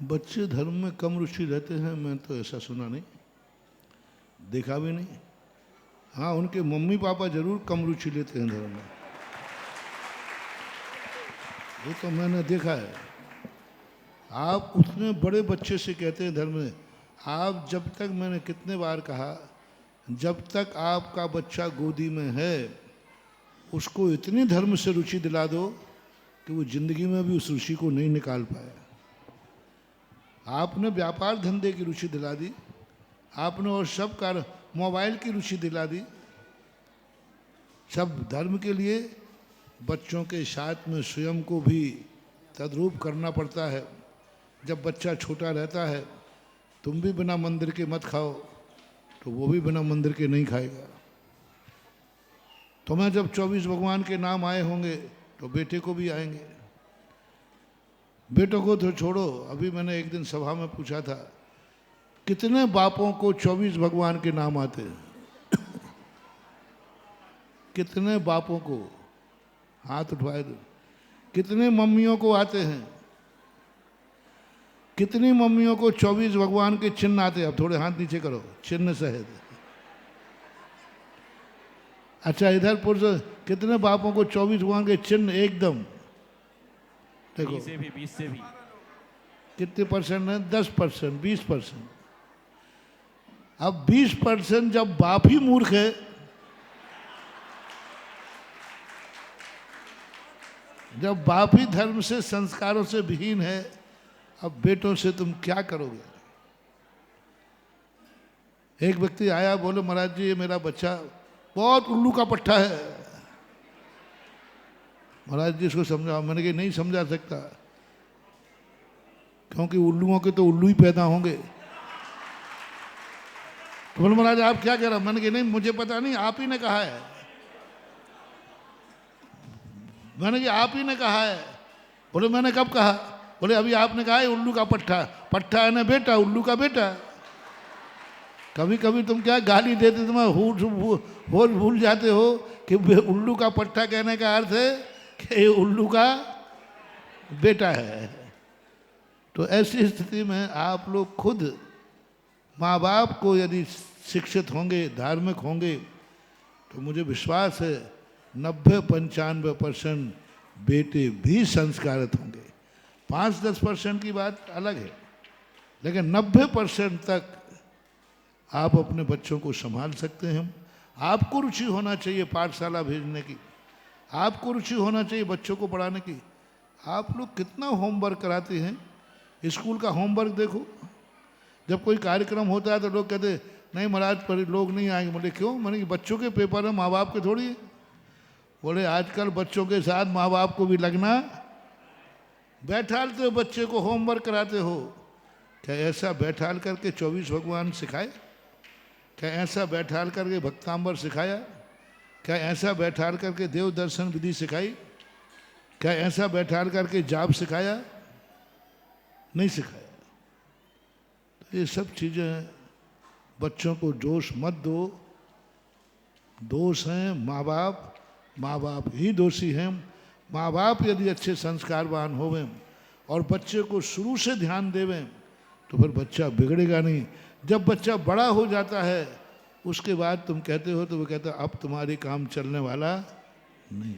बच्चे धर्म में कम रुचि रहते हैं, मैं तो ऐसा सुना नहीं, देखा भी नहीं। हाँ, उनके मम्मी पापा जरूर कम रुचि लेते हैं धर्म में, वो तो मैंने देखा है। आप उतने बड़े बच्चे से कहते हैं धर्म में, आप जब तक, मैंने कितने बार कहा, जब तक आपका बच्चा गोदी में है उसको इतनी धर्म से रुचि दिला दो कि वो जिंदगी में भी उस रुचि को नहीं निकाल पाया। आपने व्यापार धंधे की रुचि दिला दी, आपने और सब कार्य, मोबाइल की रुचि दिला दी, सब धर्म के लिए बच्चों के साथ में स्वयं को भी तद्रूप करना पड़ता है। जब बच्चा छोटा रहता है, तुम भी बिना मंदिर के मत खाओ तो वो भी बिना मंदिर के नहीं खाएगा। तुम्हें जब 24 भगवान के नाम आए होंगे तो बेटे को भी आएंगे। बेटों को तो छोड़ो, अभी मैंने एक दिन सभा में पूछा था, कितने बापों को 24 भगवान के नाम आते हैं? कितने बापों को? हाथ उठवाए दो। कितने मम्मियों को आते हैं? कितनी मम्मियों को 24 भगवान के चिन्ह आते हैं? अब थोड़े हाथ नीचे करो, चिन्ह सहित। अच्छा, इधर पुरुष कितने बापों को 24 भगवान के चिन्ह एकदम? देखो, 20 से भी कितने परसेंट है? 10%, 20%। अब 20% जब बाप ही मूर्ख है, जब बाप ही धर्म से, संस्कारों से विहीन है, अब बेटों से तुम क्या करोगे? एक व्यक्ति आया, बोले महाराज जी ये मेरा बच्चा बहुत उल्लू का पट्टा है, महाराज जी इसको समझाओ। मैंने कहा नहीं समझा सकता, क्योंकि उल्लुओं के तो उल्लू ही पैदा होंगे। तो बोले महाराज आप क्या कह रहे हो? मैंने कहा नहीं मुझे पता नहीं, आप ही ने कहा है। मैंने कहा आप ही ने कहा है। बोले मैंने कब कहा? बोले अभी आपने कहा है उल्लू का पट्टा। पट्टा है ना बेटा, उल्लू का बेटा। कभी कभी तुम क्या गाली देते, तुम होश भूल जाते हो कि उल्लू का पट्टा कहने का अर्थ है कि उल्लू का बेटा है। तो ऐसी स्थिति में आप लोग खुद माँ बाप को यदि शिक्षित होंगे, धार्मिक होंगे, तो मुझे विश्वास है 90-95% बेटे भी संस्कारित होंगे। 5-10% की बात अलग है, लेकिन 90% तक आप अपने बच्चों को संभाल सकते हैं। आपको रुचि होना चाहिए पाठशाला भेजने की, आपको रुचि होना चाहिए बच्चों को पढ़ाने की। आप लोग कितना होमवर्क कराते हैं? स्कूल का होमवर्क देखो, जब कोई कार्यक्रम होता है तो लोग कहते हैं नहीं महाराज पर लोग नहीं आएंगे। बोले क्यों? मैंने बच्चों के पेपर है, माँ बाप के थोड़ी है। बोले आजकल बच्चों के साथ माँ बाप को भी लगना, बैठालते हो बच्चे को, होमवर्क कराते हो। क्या ऐसा बैठाल करके 24 भगवान सिखाए? क्या ऐसा बैठाल करके भक्तांबर सिखाया? क्या ऐसा बैठाल करके देव दर्शन विधि सिखाई? क्या ऐसा बैठाल करके जाप सिखाया? नहीं सिखाया। तो ये सब चीज़ें, बच्चों को दोष मत दो। दोष हैं माँ बाप, माँ बाप ही दोषी हैं। माँ बाप यदि अच्छे संस्कारवान होवें और बच्चे को शुरू से ध्यान देवें तो फिर बच्चा बिगड़ेगा नहीं। जब बच्चा बड़ा हो जाता है उसके बाद तुम कहते हो तो वो कहता अब तुम्हारी काम चलने वाला नहीं।